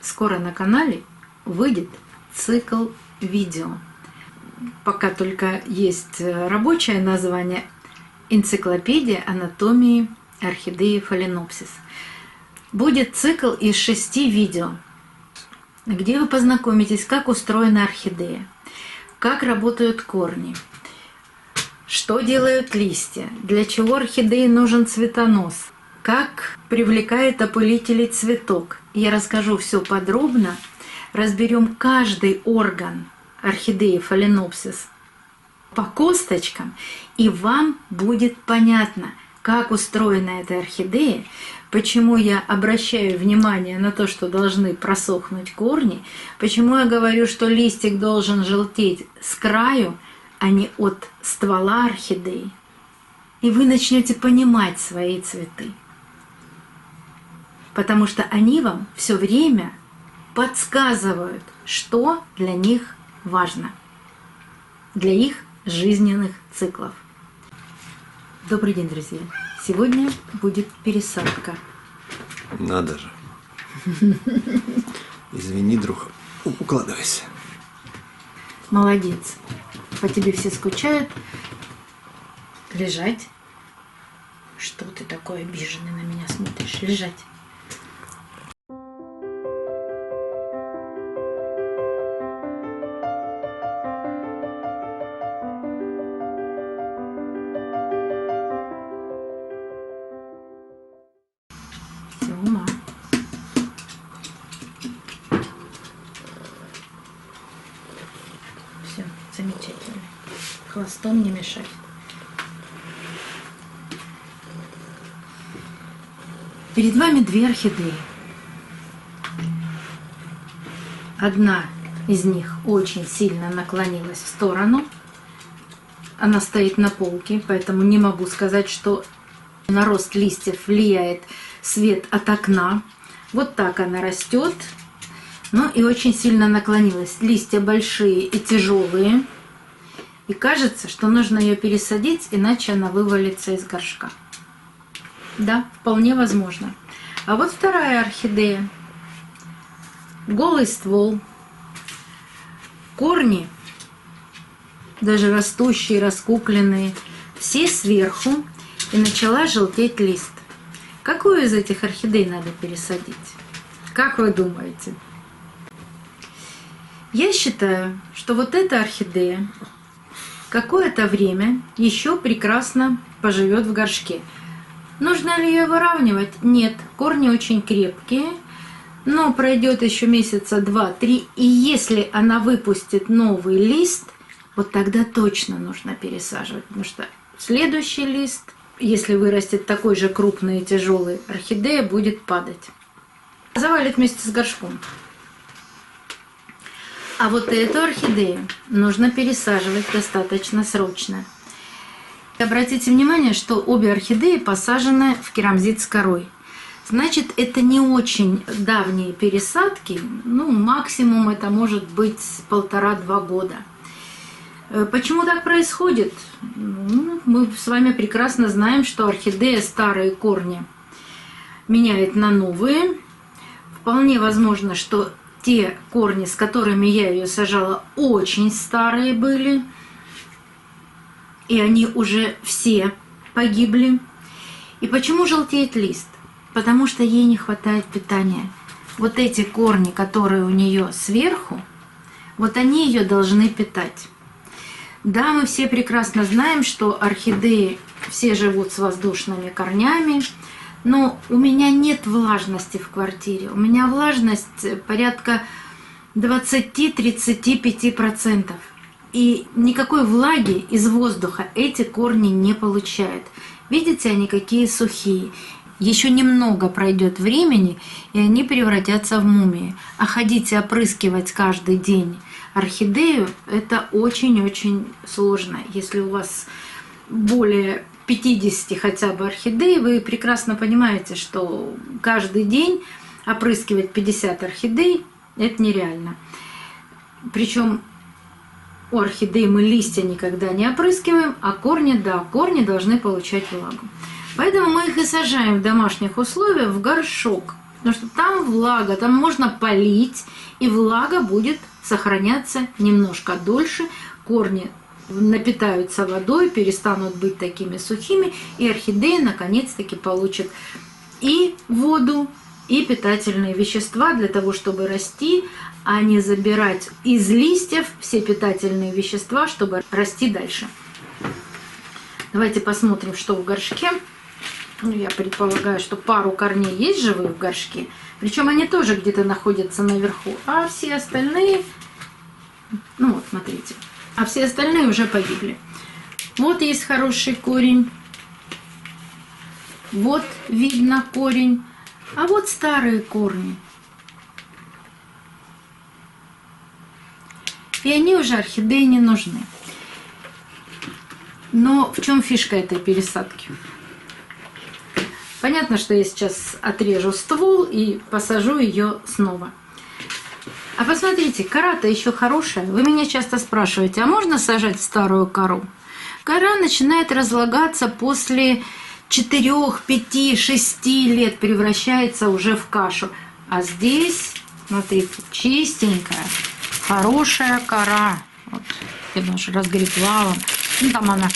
Скоро на канале выйдет цикл видео. Пока только есть рабочее название «Энциклопедия анатомии орхидеи Phalaenopsis». Будет цикл из 6 видео, где вы познакомитесь, как устроена орхидея, как работают корни, что делают листья, для чего орхидее нужен цветонос, как привлекает опылителей цветок. Я расскажу все подробно, разберем каждый орган орхидеи Phalaenopsis по косточкам, и вам будет понятно, как устроена эта орхидея, почему я обращаю внимание на то, что должны просохнуть корни, почему я говорю, что листик должен желтеть с краю, а не от ствола орхидеи. И вы начнете понимать свои цветы, потому что они вам все время подсказывают, что для них важно, для их жизненных циклов. Добрый день, друзья! Сегодня будет пересадка. Надо же. Извини, друг. Укладывайся. Молодец. По тебе все скучают. Лежать. Что ты такой обиженный на меня смотришь? Лежать. Все, замечательно. Хвостом не мешать. Перед вами две орхидеи. Одна из них очень сильно наклонилась в сторону. Она стоит на полке, поэтому не могу сказать, что на рост листьев влияет свет от окна. Вот так она растет. Ну и очень сильно наклонилась. Листья большие и тяжелые. И кажется, что нужно ее пересадить, иначе она вывалится из горшка. Да, вполне возможно. А вот вторая орхидея. Голый ствол. Корни, даже растущие, раскукленные, все сверху. И начала желтеть лист. Какую из этих орхидей надо пересадить? Как вы думаете? Я считаю, что вот эта орхидея какое-то время еще прекрасно поживет в горшке. Нужно ли ее выравнивать? Нет, корни очень крепкие, но пройдет еще месяца 2-3, и если она выпустит новый лист, вот тогда точно нужно пересаживать, потому что следующий лист, если вырастет такой же крупный и тяжелый, орхидея будет падать. Завалит вместе с горшком. А вот эту орхидею нужно пересаживать достаточно срочно. Обратите внимание, что обе орхидеи посажены в керамзит с корой. Значит, это не очень давние пересадки, ну, максимум это может быть 1,5-2 года. Почему так происходит? Ну, мы с вами прекрасно знаем, что орхидея старые корни меняет на новые. Вполне возможно, что те корни, с которыми я ее сажала, очень старые были. И они уже все погибли. И почему желтеет лист? Потому что ей не хватает питания. Вот эти корни, которые у нее сверху, вот они ее должны питать. Да, мы все прекрасно знаем, что орхидеи все живут с воздушными корнями, но у меня нет влажности в квартире. У меня влажность порядка 20-35%. И никакой влаги из воздуха эти корни не получают. Видите, они какие сухие. Еще немного пройдет времени, и они превратятся в мумии. А ходить и опрыскивать каждый день орхидею – это очень-очень сложно. Если у вас более 50 хотя бы орхидей, вы прекрасно понимаете, что каждый день опрыскивать 50 орхидей – это нереально. Причем у орхидей мы листья никогда не опрыскиваем, а корни, да, корни должны получать влагу. Поэтому мы их и сажаем в домашних условиях в горшок. Потому что там влага, там можно полить, и влага будет сохраняться немножко дольше. Корни напитаются водой, перестанут быть такими сухими, и орхидея наконец-таки получит и воду, и питательные вещества для того, чтобы расти, а не забирать из листьев все питательные вещества, чтобы расти дальше. Давайте посмотрим, что в горшке. Ну, я предполагаю, что пару корней есть живых в горшке. Причем они тоже где-то находятся наверху. А все остальные... Ну вот, смотрите. А все остальные уже погибли. Вот есть хороший корень. Вот видно корень. А вот старые корни. И они уже орхидеи не нужны. Но в чем фишка этой пересадки? Понятно, что я сейчас отрежу ствол и посажу ее снова. А посмотрите, кора-то еще хорошая. Вы меня часто спрашиваете, а можно сажать старую кору? Кора начинает разлагаться после 4, 5, 6 лет, превращается уже в кашу. А здесь, смотрите, чистенькая, хорошая кора. Вот, я даже разгребла вам. Ну, там она,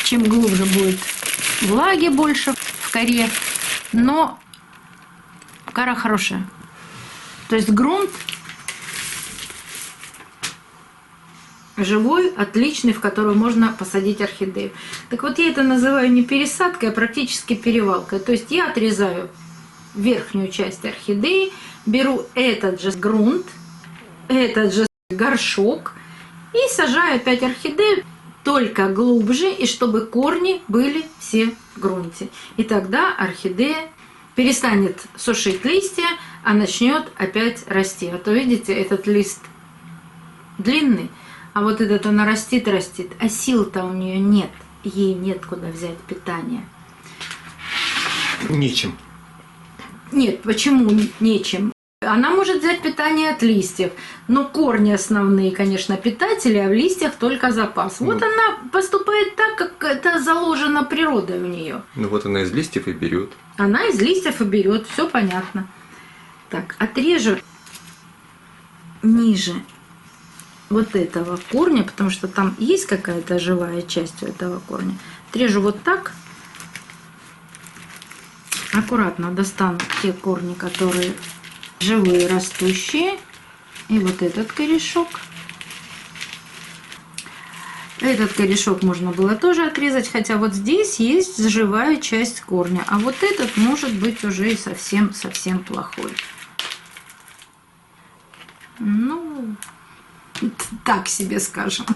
чем глубже будет, влаги больше в коре. Но кора хорошая. То есть грунт живой, отличный, в который можно посадить орхидею. Так вот, я это называю не пересадкой, а практически перевалкой. То есть я отрезаю верхнюю часть орхидеи, беру этот же грунт, этот же горшок и сажаю опять орхидею, только глубже, и чтобы корни были все в грунте. И тогда орхидея перестанет сушить листья, а начнет опять расти. А то, видите, этот лист длинный, а вот этот она растит, а сил-то у нее нет. Ей нет куда взять питание. Нечем. Нет, почему нечем? Она может взять питание от листьев, но корни основные, конечно, питатели, а в листьях только запас. Вот она поступает так, как это заложено природой у нее. Ну вот она из листьев и берет. Она из листьев и берет, все понятно. Так, отрежу ниже вот этого корня, потому что там есть какая-то живая часть у этого корня. Отрежу вот так. Аккуратно достану те корни, которые живые, растущие. И вот этот корешок. Этот корешок можно было тоже отрезать, хотя вот здесь есть живая часть корня. А вот этот может быть уже и совсем плохой. Ну, так себе скажем.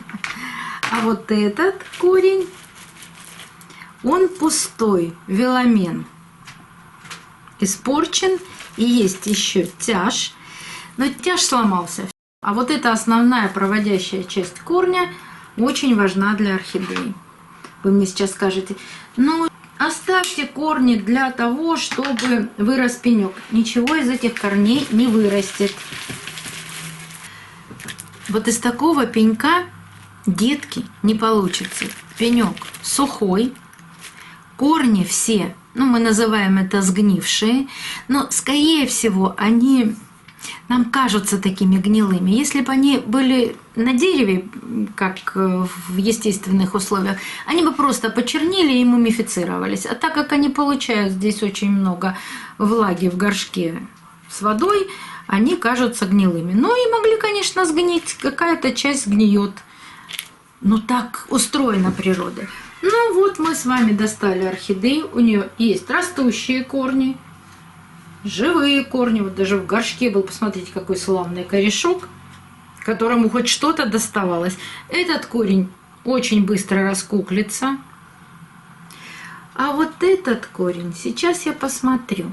А вот этот корень, он пустой, веломен. Испорчен. И есть еще тяж. Но тяж сломался. А вот эта основная проводящая часть корня очень важна для орхидеи. Вы мне сейчас скажете, ну оставьте корни для того, чтобы вырос пенек. Ничего из этих корней не вырастет. Вот из такого пенька детки не получится. Пенек сухой, корни все, ну мы называем это сгнившие, но скорее всего они нам кажутся такими гнилыми. Если бы они были на дереве, как в естественных условиях, они бы просто почернели и мумифицировались. А так как они получают здесь очень много влаги в горшке с водой, они кажутся гнилыми. Ну и могли, конечно, сгнить, какая-то часть гниет. Но так устроена природа. Ну вот мы с вами достали орхидею. У нее есть растущие корни, живые корни. Вот даже в горшке был, посмотрите, какой славный корешок, которому хоть что-то доставалось. Этот корень очень быстро раскуклится. А вот этот корень, сейчас я посмотрю.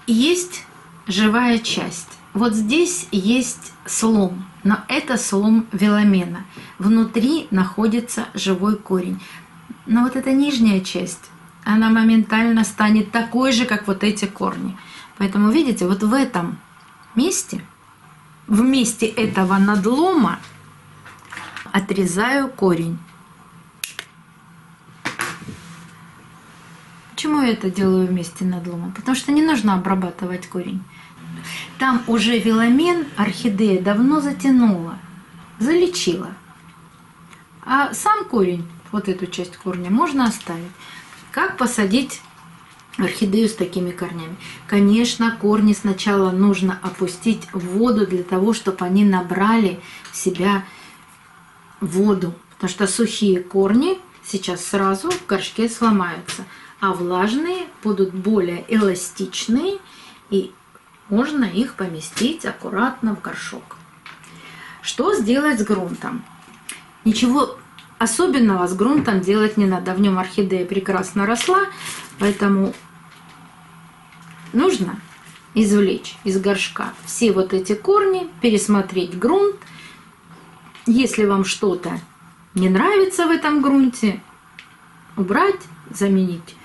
Есть живая часть. Вот здесь есть слом, но это слом веломена. Внутри находится живой корень. Но вот эта нижняя часть, она моментально станет такой же, как вот эти корни. Поэтому, видите, вот в этом месте, в месте этого надлома отрезаю корень. Почему я это делаю вместе надлома? Потому что не нужно обрабатывать корень. Там уже веломен орхидея давно затянула, залечила. А сам корень, вот эту часть корня, можно оставить. Как посадить орхидею с такими корнями? Конечно, корни сначала нужно опустить в воду для того, чтобы они набрали в себя воду. Потому что сухие корни сейчас сразу в горшке сломаются, а влажные будут более эластичные, и можно их поместить аккуратно в горшок. Что сделать с грунтом? Ничего особенного с грунтом делать не надо. В нем орхидея прекрасно росла, поэтому нужно извлечь из горшка все вот эти корни, пересмотреть грунт. Если вам что-то не нравится в этом грунте, убрать, заменить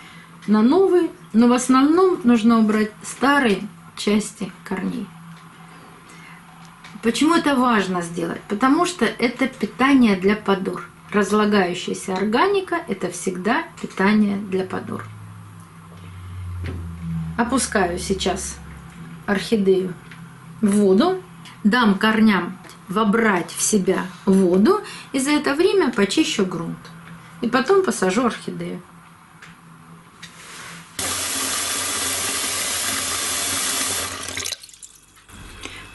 на новый. Но в основном нужно убрать старые части корней. Почему это важно сделать? Потому что это питание для подор. Разлагающаяся органика – это всегда питание для подор. Опускаю сейчас орхидею в воду, дам корням вобрать в себя воду, и за это время почищу грунт. И потом посажу орхидею.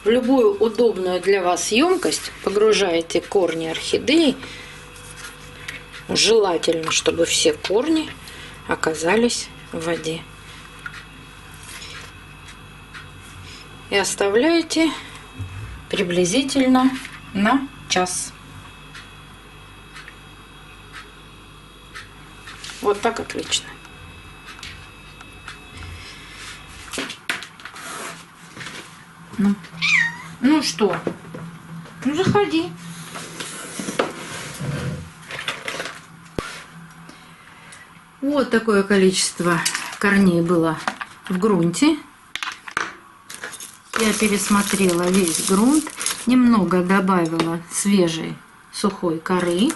В любую удобную для вас емкость погружаете корни орхидеи. Желательно, чтобы все корни оказались в воде. И оставляете приблизительно на час. Вот так отлично. Ну что? Ну заходи. Вот такое количество корней было в грунте. Я пересмотрела весь грунт, немного добавила свежей сухой коры.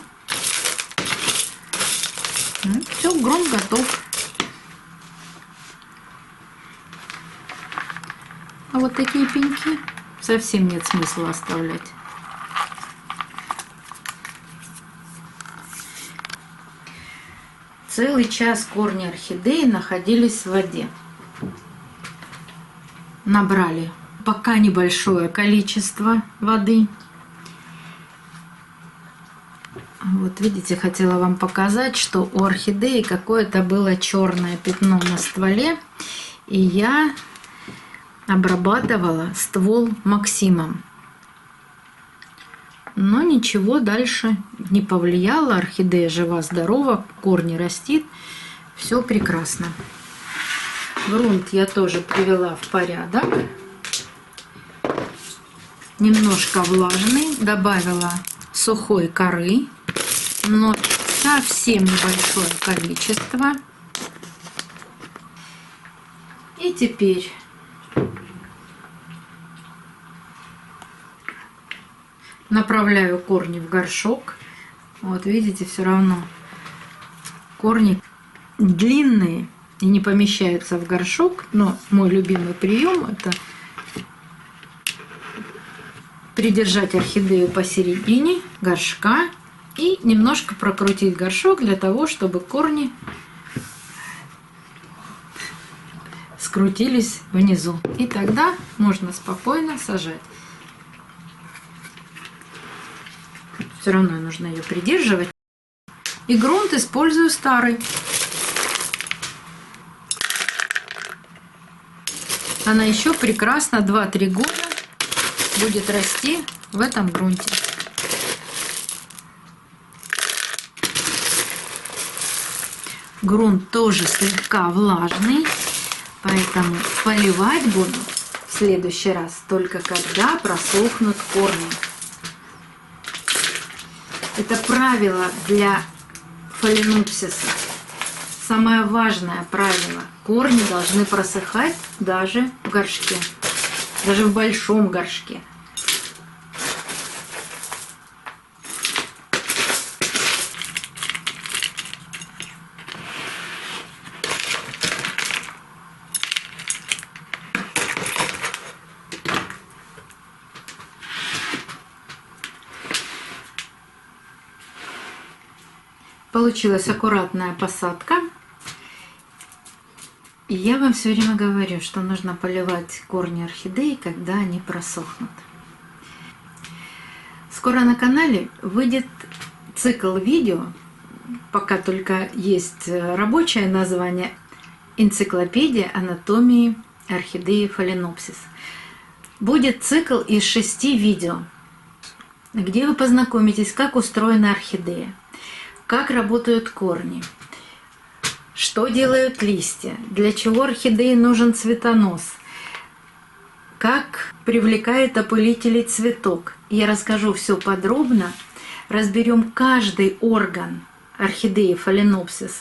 Все, грунт готов. А вот такие пеньки совсем нет смысла оставлять. Целый час корни орхидеи находились в воде. Набрали пока небольшое количество воды. Вот видите, хотела вам показать, что у орхидеи какое-то было черное пятно на стволе, и я обрабатывала ствол Максимом. Но ничего дальше не повлияло. Орхидея жива-здорова, корни растит, все прекрасно. Грунт я тоже привела в порядок. Немножко влажный, добавила сухой коры, но совсем небольшое количество. И теперь направляю корни в горшок. Вот видите, все равно корни длинные и не помещаются в горшок. Но мой любимый прием — это придержать орхидею посередине горшка и немножко прокрутить горшок для того, чтобы корни скрутились внизу. И тогда можно спокойно сажать. Все равно нужно ее придерживать. И грунт использую старый. Она еще прекрасно 2-3 года будет расти в этом грунте. Грунт тоже слегка влажный, поэтому поливать буду в следующий раз только когда просохнут корни. Это правило для фаленопсиса. Самое важное правило. Корни должны просыхать даже в горшке. Даже в большом горшке. получилась аккуратная посадка. И я вам все время говорю, что нужно поливать корни орхидеи, когда они просохнут. Скоро на канале выйдет цикл видео, пока только есть рабочее название, «Энциклопедия анатомии орхидеи Phalaenopsis». Будет цикл из 6 видео, где вы познакомитесь, как устроена орхидея, как работают корни, что делают листья, для чего орхидее нужен цветонос, как привлекает опылителей цветок. Я расскажу все подробно, разберем каждый орган орхидеи Phalaenopsis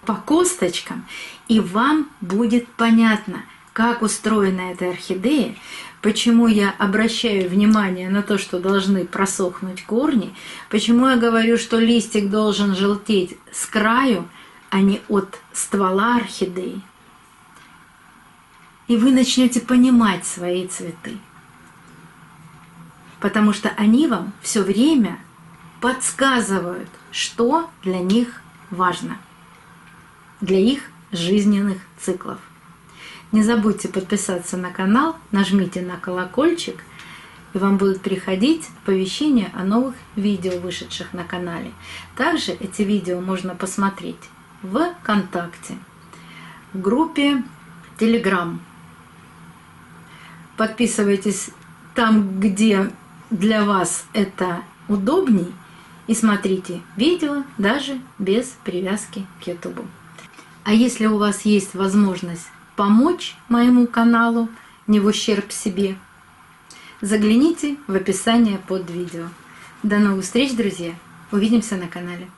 по косточкам, и вам будет понятно, как устроена эта орхидея, почему я обращаю внимание на то, что должны просохнуть корни, почему я говорю, что листик должен желтеть с краю, а не от ствола орхидеи. И вы начнете понимать свои цветы, потому что они вам все время подсказывают, что для них важно, для их жизненных циклов. Не забудьте подписаться на канал, нажмите на колокольчик, и вам будут приходить оповещения о новых видео, вышедших на канале. Также эти видео можно посмотреть в ВКонтакте, в группе Telegram. Подписывайтесь там, где для вас это удобней, и смотрите видео даже без привязки к YouTube. А если у вас есть возможность помочь моему каналу не в ущерб себе, загляните в описание под видео. До новых встреч, друзья! Увидимся на канале.